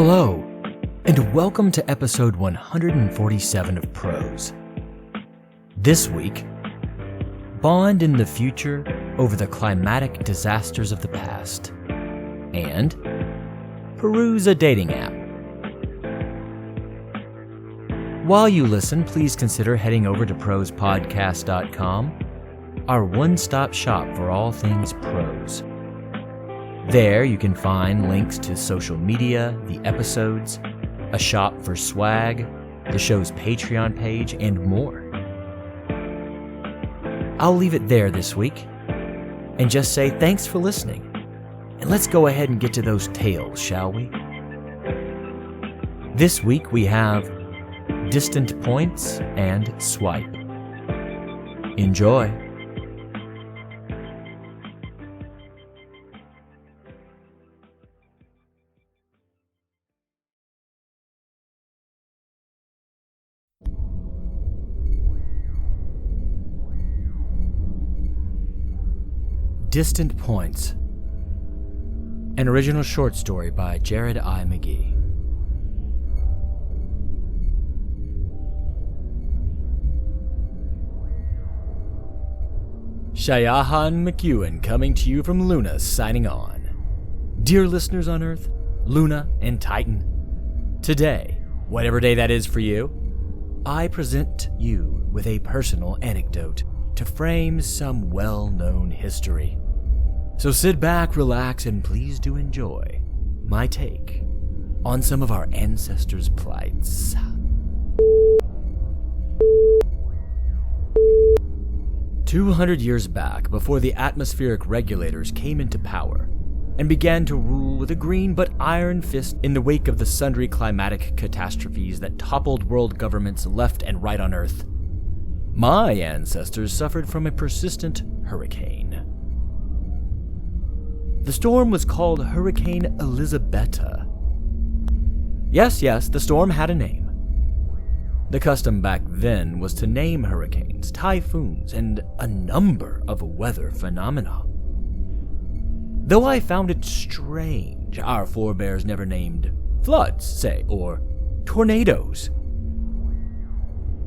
Hello, and welcome to episode 147 of Prose. This week, bond in the future over the climatic disasters of the past, and peruse a dating app. While you listen, please consider heading over to prosepodcast.com, our one-stop shop for all things prose. There you can find links to social media, the episodes, a shop for swag, the show's Patreon page, and more. I'll leave it there this week, and just say thanks for listening. And let's go ahead and get to those tales, shall we? This week we have Distant Points and Swipe. Enjoy. Distant Points, an original short story by Jared I. McGee. Shayahan McEwen coming to you from Luna, signing on. Dear listeners on Earth, Luna, and Titan, today, whatever day that is for you, I present you with a personal anecdote to frame some well-known history. So sit back, relax, and please do enjoy my take on some of our ancestors' plights. "200 years back, before the atmospheric regulators came into power and began to rule with a green but iron fist in the wake of the sundry climatic catastrophes that toppled world governments left and right on Earth, my ancestors suffered from a persistent hurricane. The storm was called Hurricane Elizabetta. Yes, the storm had a name. The custom back then was to name hurricanes, typhoons, and a number of weather phenomena. Though I found it strange our forebears never named floods, say, or tornadoes.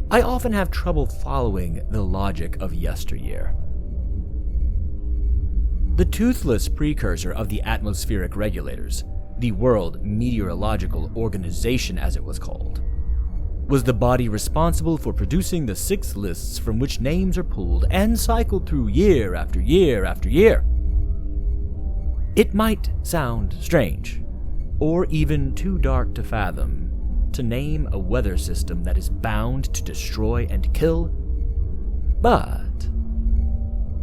I often have trouble following the logic of yesteryear. The toothless precursor of the atmospheric regulators, the World Meteorological Organization as it was called, was the body responsible for producing the 6 lists from which names are pulled and cycled through year after year after year. It might sound strange, or even too dark to fathom, to name a weather system that is bound to destroy and kill, but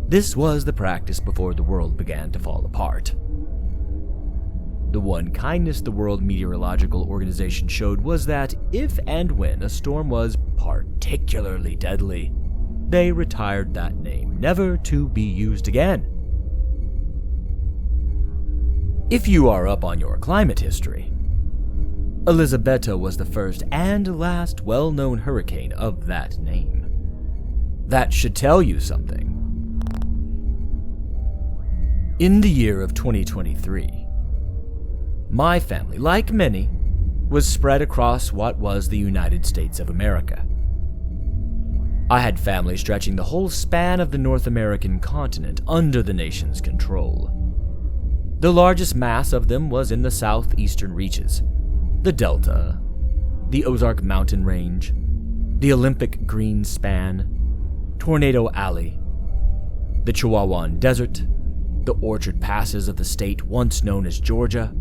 this was the practice before the world began to fall apart. The one kindness the World Meteorological Organization showed was that if and when a storm was particularly deadly, they retired that name, never to be used again. If you are up on your climate history, Elizabetta was the first and last well-known hurricane of that name. That should tell you something. In the year of 2023, my family, like many, was spread across what was the United States of America. I had family stretching the whole span of the North American continent under the nation's control. The largest mass of them was in the southeastern reaches, the Delta, the Ozark Mountain Range, the Olympic Green Span, Tornado Alley, the Chihuahuan Desert, the Orchard Passes of the state once known as Georgia.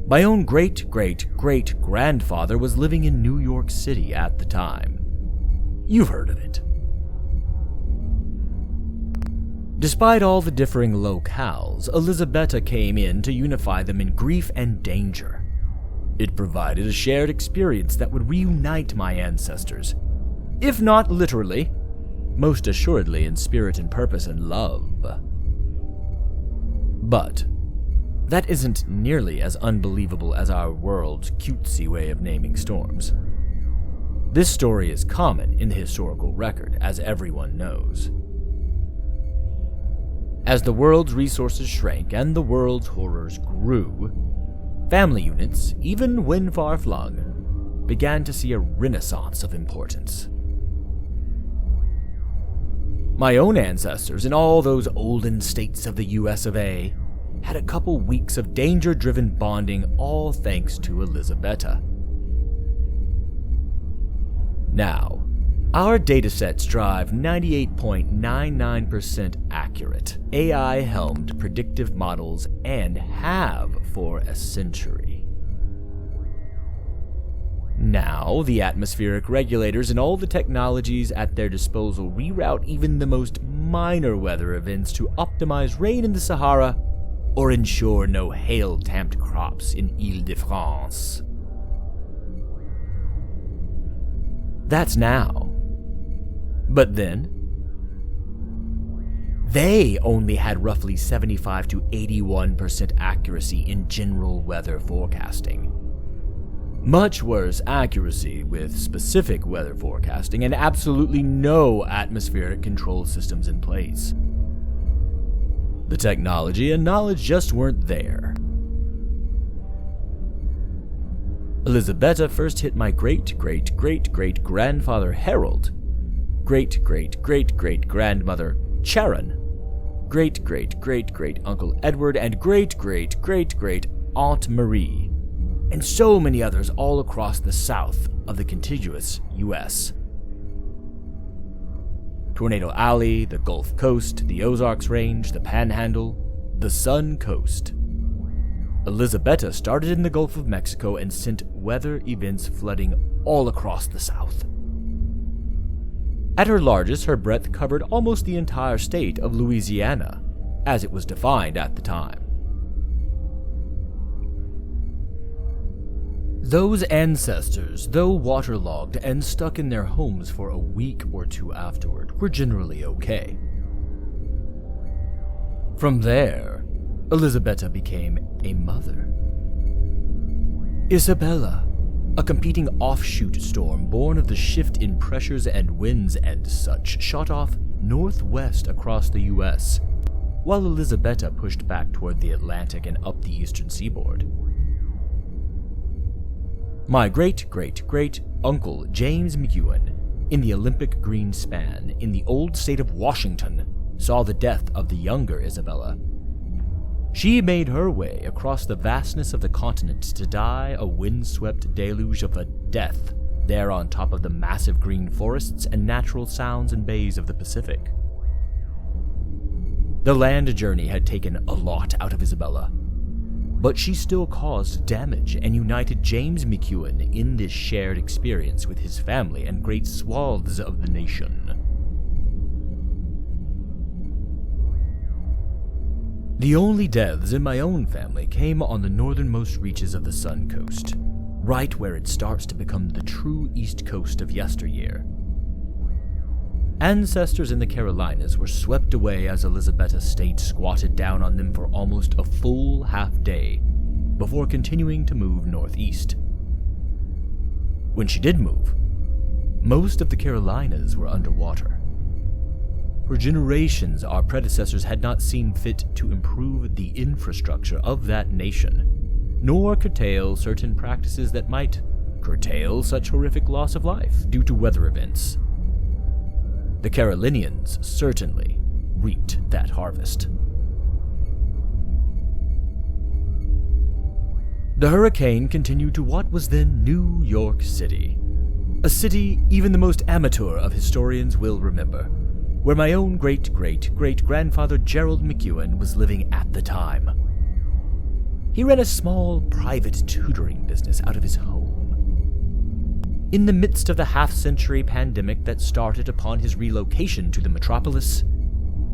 My own great-great-great-grandfather was living in New York City at the time. You've heard of it. Despite all the differing locales, Elizabetta came in to unify them in grief and danger. It provided a shared experience that would reunite my ancestors, if not literally, most assuredly in spirit and purpose and love. But that isn't nearly as unbelievable as our world's cutesy way of naming storms. This story is common in the historical record, as everyone knows. As the world's resources shrank and the world's horrors grew, family units, even when far-flung, began to see a renaissance of importance. My own ancestors in all those olden states of the US of A had a couple weeks of danger-driven bonding, all thanks to Elisabetta. Now, our datasets drive 98.99% accurate, AI-helmed predictive models and have for a century. Now, the atmospheric regulators and all the technologies at their disposal reroute even the most minor weather events to optimize rain in the Sahara or ensure no hail-tamped crops in Île-de-France. That's now. But then, they only had roughly 75 to 81% accuracy in general weather forecasting. Much worse accuracy with specific weather forecasting and absolutely no atmospheric control systems in place. The technology and knowledge just weren't there. Elisabetta first hit my great-great-great-great-grandfather Harold, great-great-great-great-grandmother Charon, great-great-great-great-uncle Edward, and great-great-great-great-aunt Marie, and so many others all across the south of the contiguous US. Tornado Alley, the Gulf Coast, the Ozarks Range, the Panhandle, the Sun Coast. Elisabetta started in the Gulf of Mexico and sent weather events flooding all across the south. At her largest, her breadth covered almost the entire state of Louisiana, as it was defined at the time. Those ancestors, though waterlogged and stuck in their homes for a week or two afterward, were generally okay. From there, Elisabetta became a mother. Isabella, a competing offshoot storm born of the shift in pressures and winds and such, shot off northwest across the US, while Elisabetta pushed back toward the Atlantic and up the eastern seaboard. My great-great-great-uncle James McEwen, in the Olympic Green Span in the old state of Washington, saw the death of the younger Isabella. She made her way across the vastness of the continent to die a windswept deluge of a death there on top of the massive green forests and natural sounds and bays of the Pacific. The land journey had taken a lot out of Isabella, but she still caused damage and united James McEwen in this shared experience with his family and great swaths of the nation. The only deaths in my own family came on the northernmost reaches of the Sun Coast, right where it starts to become the true East Coast of yesteryear. Ancestors in the Carolinas were swept away as Elisabetta stayed squatted down on them for almost a full half-day before continuing to move northeast. When she did move, most of the Carolinas were underwater. For generations, our predecessors had not seen fit to improve the infrastructure of that nation, nor curtail certain practices that might curtail such horrific loss of life due to weather events. The Carolinians certainly reaped that harvest. The hurricane continued to what was then New York City, a city even the most amateur of historians will remember, where my own great-great-great-grandfather Gerald McEwen was living at the time. He ran a small, private tutoring business out of his home. In the midst of the half-century pandemic that started upon his relocation to the metropolis,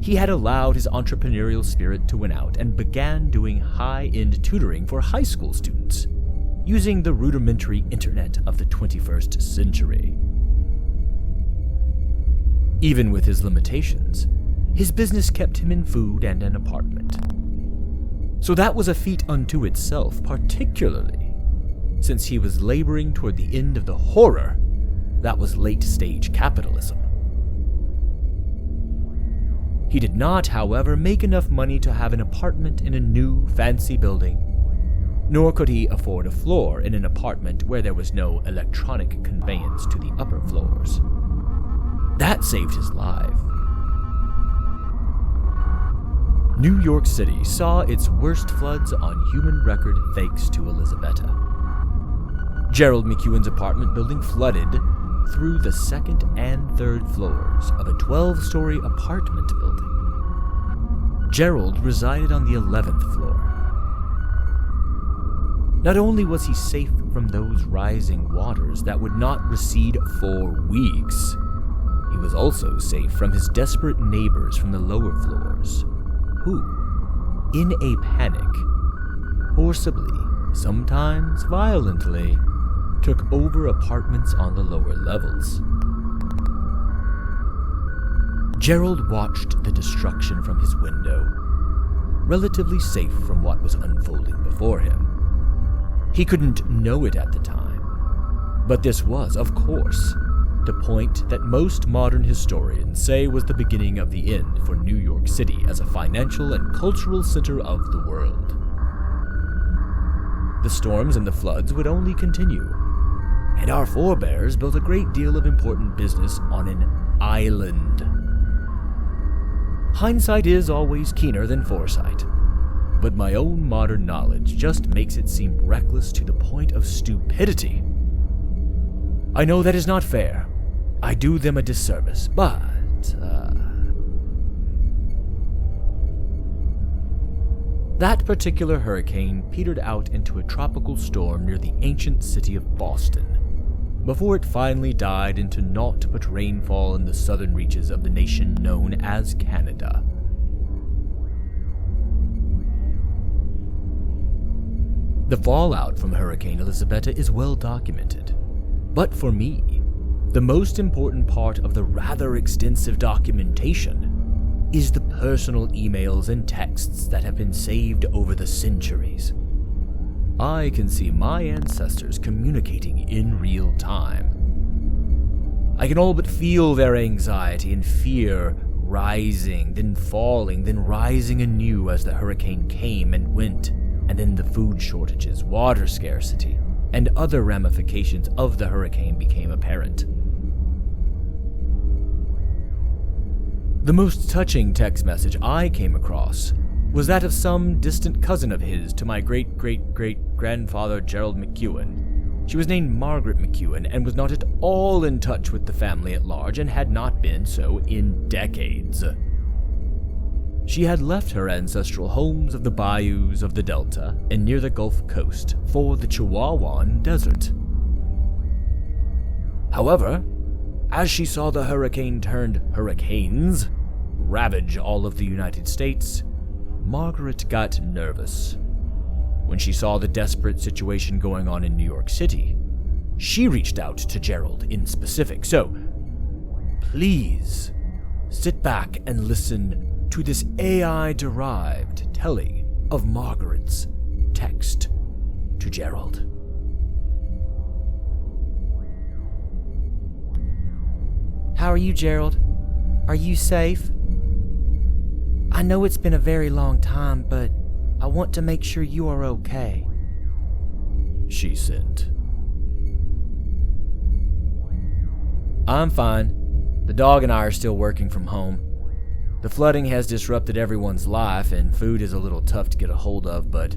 he had allowed his entrepreneurial spirit to win out and began doing high-end tutoring for high school students, using the rudimentary internet of the 21st century. Even with his limitations, his business kept him in food and an apartment. So that was a feat unto itself, particularly since he was laboring toward the end of the horror that was late-stage capitalism. He did not, however, make enough money to have an apartment in a new, fancy building, nor could he afford a floor in an apartment where there was no electronic conveyance to the upper floors. That saved his life. New York City saw its worst floods on human record thanks to Elizabetta. Gerald McEwen's apartment building flooded through the second and third floors of a 12-story apartment building. Gerald resided on the 11th floor. Not only was he safe from those rising waters that would not recede for weeks, he was also safe from his desperate neighbors from the lower floors, who, in a panic, forcibly, sometimes violently, took over apartments on the lower levels. Gerald watched the destruction from his window, relatively safe from what was unfolding before him. He couldn't know it at the time, but this was, of course, the point that most modern historians say was the beginning of the end for New York City as a financial and cultural center of the world. The storms and the floods would only continue, and our forebears built a great deal of important business on an island. Hindsight is always keener than foresight, but my own modern knowledge just makes it seem reckless to the point of stupidity. I know that is not fair. I do them a disservice, but, that particular hurricane petered out into a tropical storm near the ancient city of Boston, before it finally died into naught but rainfall in the southern reaches of the nation known as Canada. The fallout from Hurricane Elizabetta is well documented, but for me, the most important part of the rather extensive documentation is the personal emails and texts that have been saved over the centuries. I can see my ancestors communicating in real time. I can all but feel their anxiety and fear rising, then falling, then rising anew as the hurricane came and went, and then the food shortages, water scarcity, and other ramifications of the hurricane became apparent. The most touching text message I came across was that of some distant cousin of his to my great-great-great-grandfather Gerald McEwen. She was named Margaret McEwen and was not at all in touch with the family at large and had not been so in decades. She had left her ancestral homes of the bayous of the Delta and near the Gulf Coast for the Chihuahuan Desert. However, as she saw the hurricane-turned hurricanes ravage all of the United States, Margaret got nervous. When she saw the desperate situation going on in New York City, she reached out to Gerald in specific. So, please, sit back and listen to this AI-derived telling of Margaret's text to Gerald. How are you, Gerald? Are you safe? I know it's been a very long time, but I want to make sure you are okay. She sent. I'm fine. The dog and I are still working from home. The flooding has disrupted everyone's life, and food is a little tough to get a hold of, but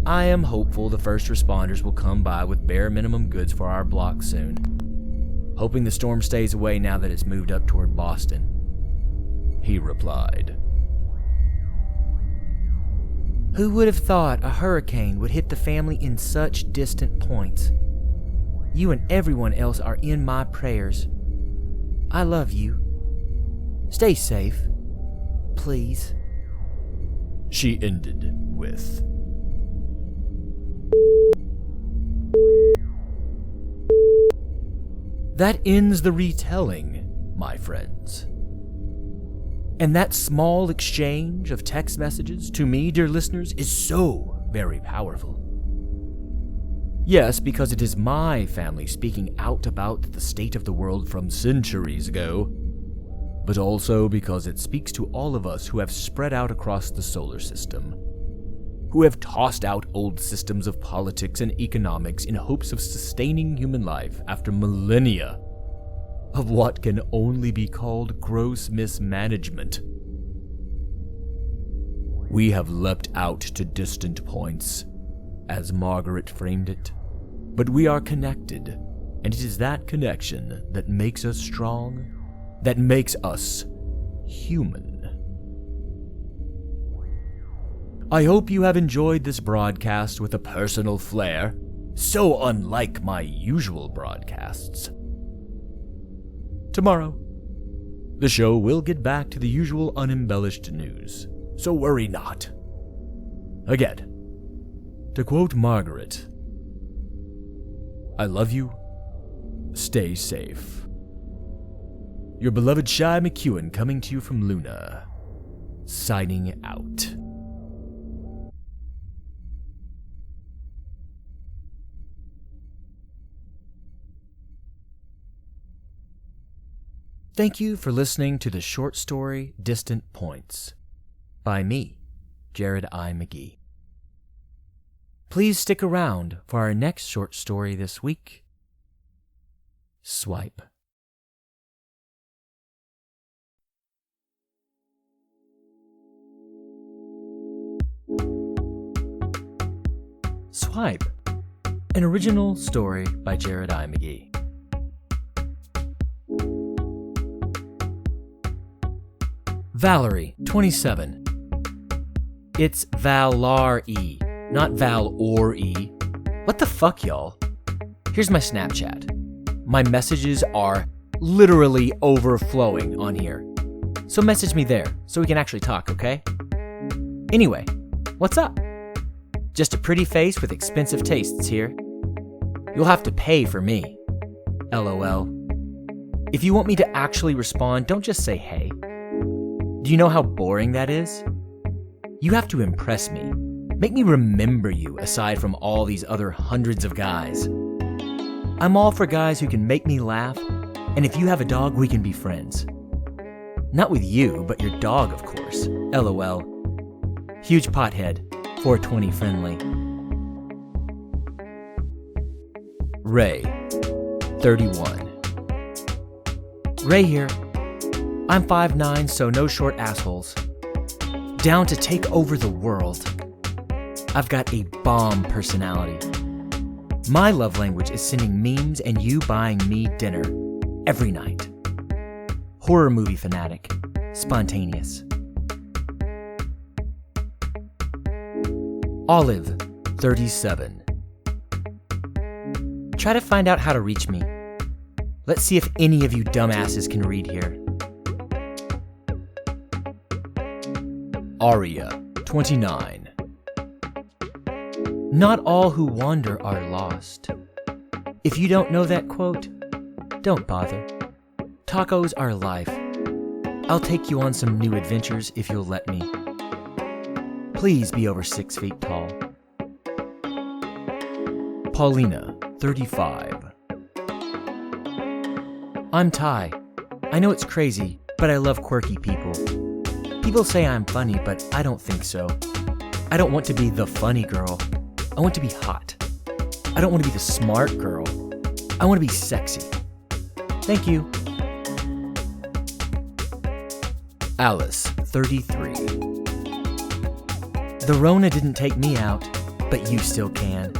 I am hopeful the first responders will come by with bare minimum goods for our block soon. Hoping the storm stays away now that it's moved up toward Boston. He replied. Who would have thought a hurricane would hit the family in such distant points? You and everyone else are in my prayers. I love you. Stay safe, please. She ended with. That ends the retelling, my friends. And that small exchange of text messages to me, dear listeners, is so very powerful. Yes, because it is my family speaking out about the state of the world from centuries ago, but also because it speaks to all of us who have spread out across the solar system, who have tossed out old systems of politics and economics in hopes of sustaining human life after millennia of what can only be called gross mismanagement. We have leapt out to distant points, as Margaret framed it, but we are connected, and it is that connection that makes us strong, that makes us human. I hope you have enjoyed this broadcast with a personal flair, so unlike my usual broadcasts. Tomorrow, the show will get back to the usual unembellished news, so worry not. Again, to quote Margaret, I love you, stay safe. Your beloved Shy McEwen coming to you from Luna, signing out. Thank you for listening to the short story Distant Points by me, Jared I. McGee. Please stick around for our next short story this week, Swipe. Swipe, an original story by Jared I. McGee. Valerie, 27. It's Val-R-E, not Val-or-E. What the fuck, y'all? Here's my Snapchat. My messages are literally overflowing on here. So message me there so we can actually talk, okay? Anyway, what's up? Just a pretty face with expensive tastes here. You'll have to pay for me. LOL. If you want me to actually respond, don't just say hey. Do you know how boring that is? You have to impress me. Make me remember you aside from all these other hundreds of guys. I'm all for guys who can make me laugh, and if you have a dog, we can be friends. Not with you, but your dog, of course. LOL. Huge pothead, 420 friendly. Ray, 31. Ray here. I'm 5'9", so no short assholes. Down to take over the world. I've got a bomb personality. My love language is sending memes and you buying me dinner every night. Horror movie fanatic. Spontaneous. Olive, 37. Try to find out how to reach me. Let's see if any of you dumbasses can read here. Aria, 29. Not all who wander are lost. If you don't know that quote, don't bother. Tacos are life. I'll take you on some new adventures if you'll let me. Please be over 6 feet tall. Paulina, 35. I'm Ty. I know it's crazy, but I love quirky people. People say I'm funny, but I don't think so. I don't want to be the funny girl. I want to be hot. I don't want to be the smart girl. I want to be sexy. Thank you. Alice, 33. The Rona didn't take me out, but you still can.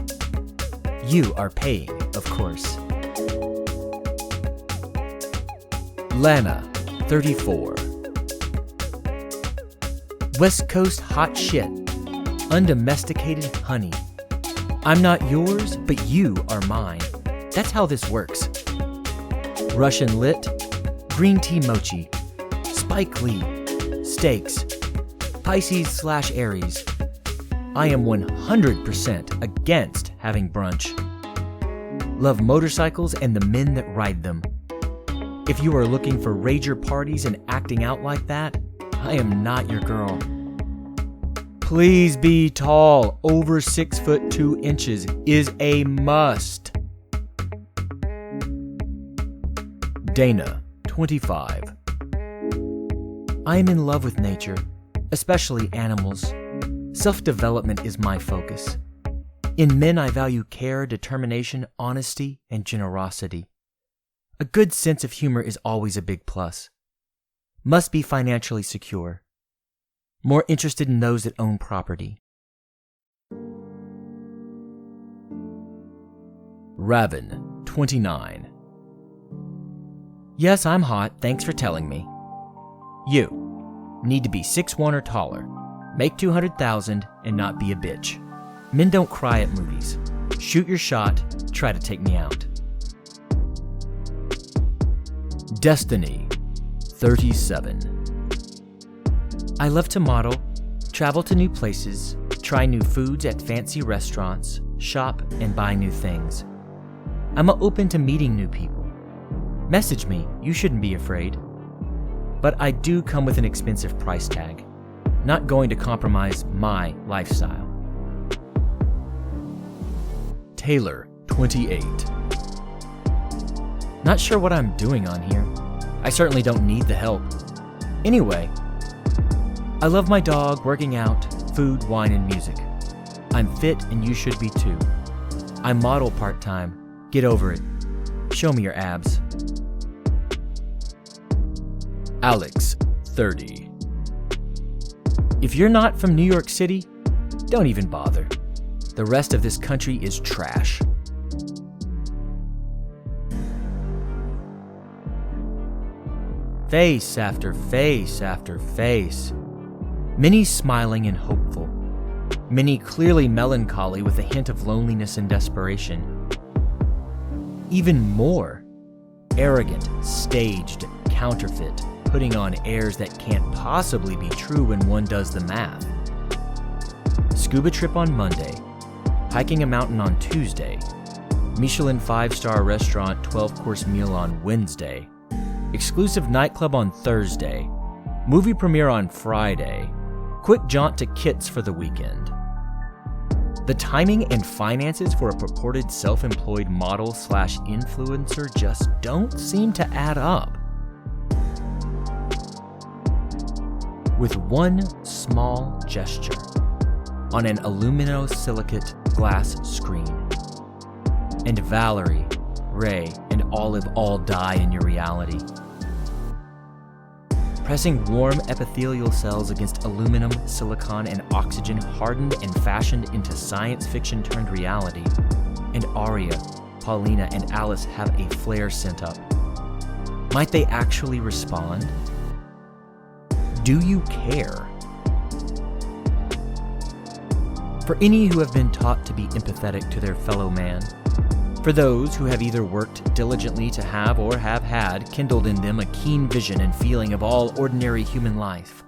You are paying, of course. Lana, 34. West Coast hot shit. Undomesticated honey. I'm not yours, but you are mine. That's how this works. Russian lit, green tea mochi, Spike Lee, steaks, Pisces/Aries. I am 100% against having brunch. Love motorcycles and the men that ride them. If you are looking for rager parties and acting out like that, I am not your girl. Please be tall. Over 6'2" is a must. Dana, 25. I am in love with nature, especially animals. Self-development is my focus. In men, I value care, determination, honesty, and generosity. A good sense of humor is always a big plus. Must be financially secure. More interested in those that own property. Raven, 29. Yes, I'm hot. Thanks for telling me. You need to be 6'1" or taller, make 200,000, and not be a bitch. Men don't cry at movies. Shoot your shot. Try to take me out. Destiny, 37. I love to model, travel to new places, try new foods at fancy restaurants, shop, and buy new things. I'm open to meeting new people. Message me, you shouldn't be afraid. But I do come with an expensive price tag. Not going to compromise my lifestyle. Taylor, 28. Not sure what I'm doing on here. I certainly don't need the help. Anyway, I love my dog, working out, food, wine, and music. I'm fit and you should be too. I model part-time. Get over it. Show me your abs. Alex, 30. If you're not from New York City, don't even bother. The rest of this country is trash. Face after face after face. Many smiling and hopeful. Many clearly melancholy with a hint of loneliness and desperation. Even more arrogant, staged, counterfeit, putting on airs that can't possibly be true when one does the math. Scuba trip on Monday, hiking a mountain on Tuesday, Michelin 5-star restaurant 12-course meal on Wednesday, exclusive nightclub on Thursday, movie premiere on Friday, quick jaunt to Kits for the weekend. The timing and finances for a purported self-employed model/influencer just don't seem to add up. With one small gesture on an aluminosilicate glass screen, and Valerie, Ray, and Olive all die in your reality. Pressing warm epithelial cells against aluminum, silicon, and oxygen hardened and fashioned into science fiction turned reality, and Aria, Paulina, and Alice have a flare sent up. Might they actually respond? Do you care? For any who have been taught to be empathetic to their fellow man, for those who have either worked diligently to have or have had kindled in them a keen vision and feeling of all ordinary human life,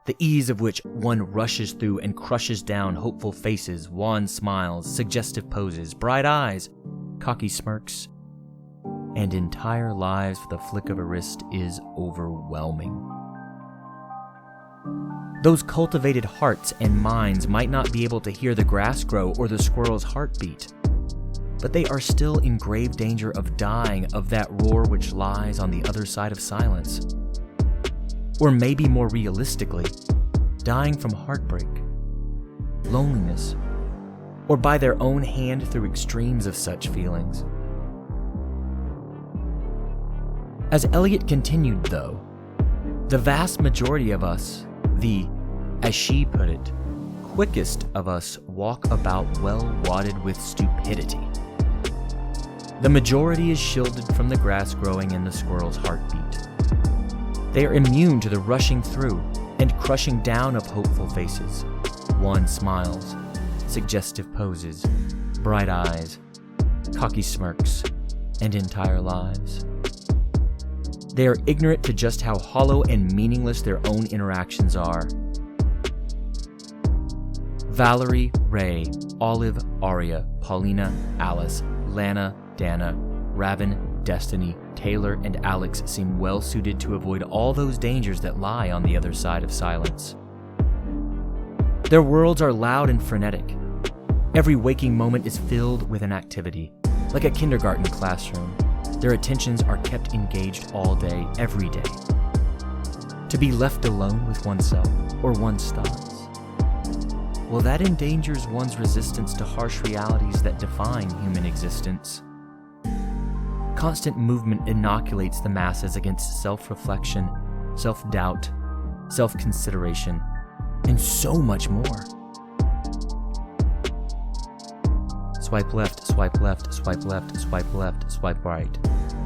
the ease of which one rushes through and crushes down hopeful faces, wan smiles, suggestive poses, bright eyes, cocky smirks, and entire lives with the flick of a wrist is overwhelming. Those cultivated hearts and minds might not be able to hear the grass grow or the squirrel's heartbeat, but they are still in grave danger of dying of that roar which lies on the other side of silence. Or maybe more realistically, dying from heartbreak, loneliness, or by their own hand through extremes of such feelings. As Eliot continued, though, the vast majority of us, as she put it, quickest of us walk about well wadded with stupidity. The majority is shielded from the grass growing and the squirrel's heartbeat. They are immune to the rushing through and crushing down of hopeful faces, wan smiles, suggestive poses, bright eyes, cocky smirks, and entire lives. They are ignorant to just how hollow and meaningless their own interactions are. Valerie, Ray, Olive, Aria, Paulina, Alice, Lana, Dana, Raven, Destiny, Taylor, and Alex seem well suited to avoid all those dangers that lie on the other side of silence. Their worlds are loud and frenetic. Every waking moment is filled with an activity, like a kindergarten classroom. Their attentions are kept engaged all day, every day. To be left alone with oneself or one's thoughts well, that endangers one's resistance to harsh realities that define human existence. Constant movement inoculates the masses against self-reflection, self-doubt, self-consideration, and so much more. Swipe left, swipe left, swipe left, swipe left, swipe right.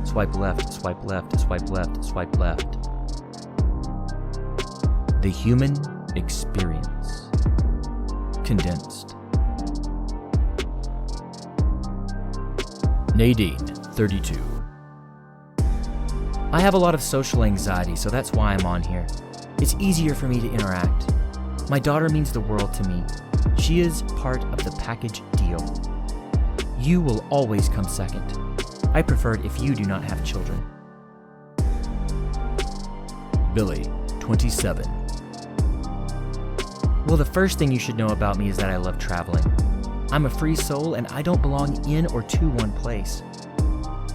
Swipe left, swipe left, swipe left, swipe left. The human experience. Condensed. Nadine, 32. I have a lot of social anxiety, so that's why I'm on here. It's easier for me to interact. My daughter means the world to me. She is part of the package deal. You will always come second. I prefer it if you do not have children. Billy, 27. Well, the first thing you should know about me is that I love traveling. I'm a free soul and I don't belong in or to one place.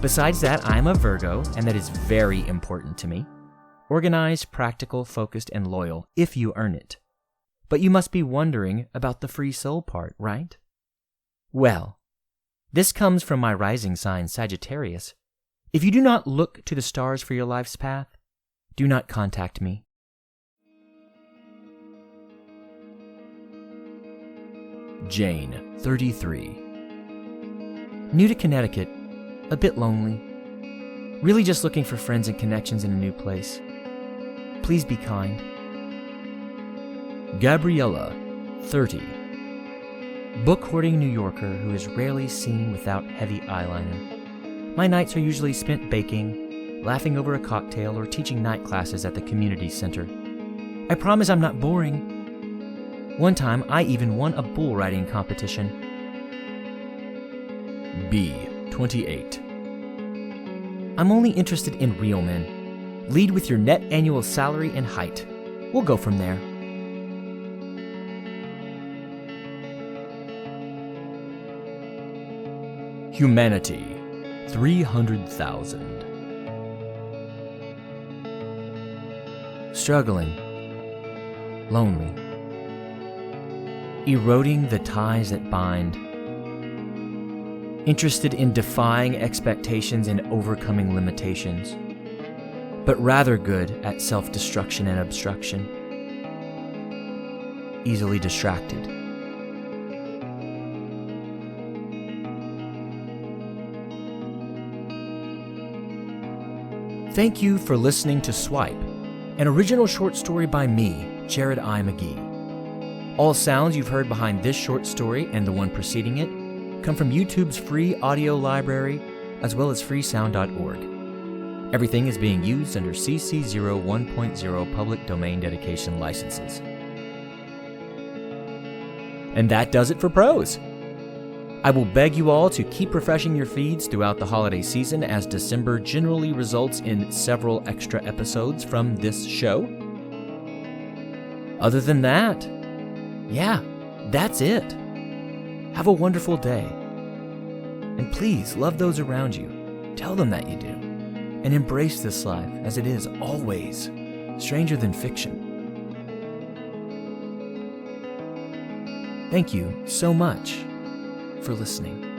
Besides that, I'm a Virgo, and that is very important to me. Organized, practical, focused, and loyal, if you earn it. But you must be wondering about the free soul part, right? Well, this comes from my rising sign, Sagittarius. If you do not look to the stars for your life's path, do not contact me. Jane, 33. New to Connecticut, a bit lonely. Really just looking for friends and connections in a new place. Please be kind. Gabriella, 30. Book-hoarding New Yorker who is rarely seen without heavy eyeliner. My nights are usually spent baking, laughing over a cocktail, or teaching night classes at the community center. I promise I'm not boring. One time, I even won a bull riding competition. B, 28. I'm only interested in real men. Lead with your net annual salary and height. We'll go from there. Humanity, 300,000. Struggling. Lonely. Eroding the ties that bind. Interested in defying expectations and overcoming limitations, but rather good at self-destruction and obstruction. Easily distracted. Thank you for listening to Swipe, an original short story by me, Jared I. McGee. All sounds you've heard behind this short story and the one preceding it come from YouTube's free audio library, as well as freesound.org. Everything is being used under CC 01.0 public domain dedication licenses. And that does it for prose. I will beg you all to keep refreshing your feeds throughout the holiday season, as December generally results in several extra episodes from this show. Other than that, yeah, that's it. Have a wonderful day. And please love those around you. Tell them that you do. And embrace this life as it is always stranger than fiction. Thank you so much for listening.